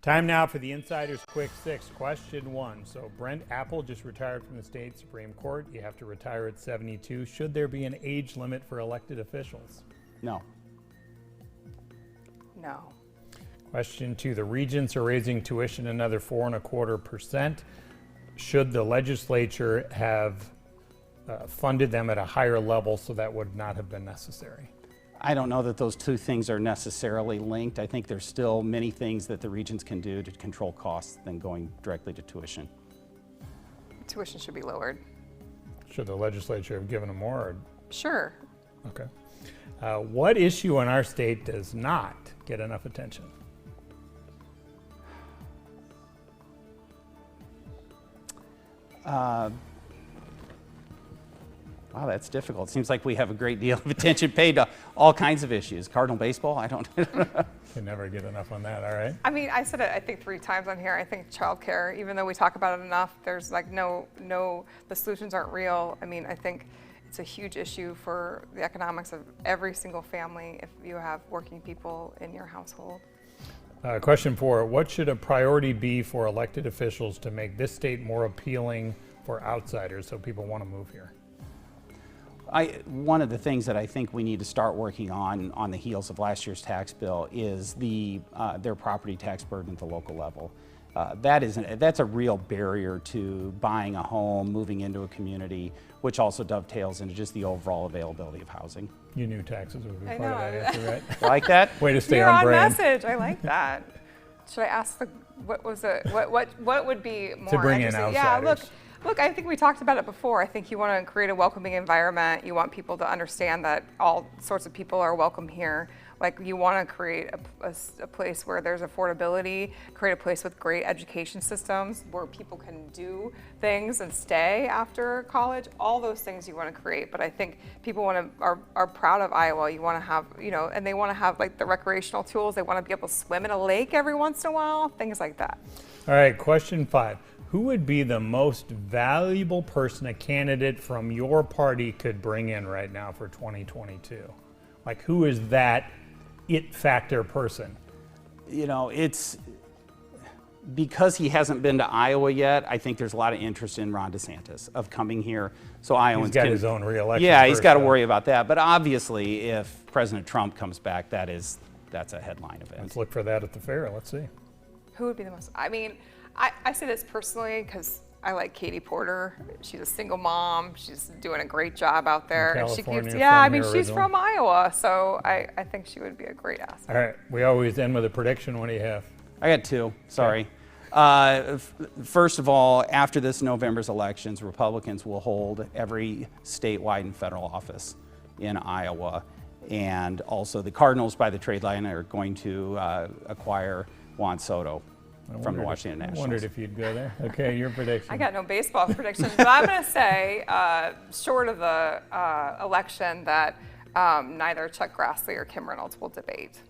Time now for the Insider's Quick Six. Question one. So Brent Apple just retired from the state Supreme Court. You have to retire at 72. Should there be an age limit for elected officials? No. No. Question two. The regents are raising tuition another 4.25%. Should the legislature have funded them at a higher level so that would not have been necessary? I don't know that those two things are necessarily linked. I think there's still many things that the regents can do to control costs than going directly to tuition. Tuition should be lowered. Should the legislature have given them more? Or? Sure. Okay. What issue in our state does not get enough attention? Wow, that's difficult. Seems like we have a great deal of attention paid to all kinds of issues. Cardinal baseball, I don't Can never get enough on that, all right? I mean, I said it, I think 3 times on here. I think childcare, even though we talk about it enough, there's like the solutions aren't real. I mean, I think it's a huge issue for the economics of every single family if you have working people in your household. Question 4, what should a priority be for elected officials to make this state more appealing for outsiders so people want to move here? One of the things that I think we need to start working on the heels of last year's tax bill is their property tax burden at the local level. That's a real barrier to buying a home, moving into a community, which also dovetails into just the overall availability of housing. You knew taxes would be I part of that know. answer, right? Like that? Way to stay You're on on brand. message. I like that. Should I ask what would be more To bring in interesting? outsiders. Yeah, look, I think we talked about it before. I think you want to create a welcoming environment. You want people to understand that all sorts of people are welcome here. Like you want to create a place where there's affordability, create a place with great education systems where people can do things and stay after college. All those things you want to create. But I think people are proud of Iowa. You want to have, and they want to have like the recreational tools. They want to be able to swim in a lake every once in a while, things like that. All right, question 5. Who would be the most valuable person a candidate from your party could bring in right now for 2022? Like who is that it factor person? It's because he hasn't been to Iowa yet. I think there's a lot of interest in Ron DeSantis of coming here. So Iowans He's got his own re-election. Yeah, he's got to though. worry about that. But obviously, if President Trump comes back, that's a headline event. Let's look for that at the fair. Let's see. Who would be the most? I mean, I say this personally because I like Katie Porter. She's a single mom. She's doing a great job out there. From And she California, keeps, from I mean, here she's originally. from Iowa, so I think she would be a great asset. All right, we always end with a prediction. What do you have? I got 2. Sorry. First of all, after this November's elections, Republicans will hold every statewide and federal office in Iowa. And also the Cardinals, by the trade line, are going to acquire Juan Soto from the Washington Nationals. I wondered if you'd go there. Okay, your prediction. I got no baseball predictions, but I'm going to say, short of the election, that neither Chuck Grassley or Kim Reynolds will debate.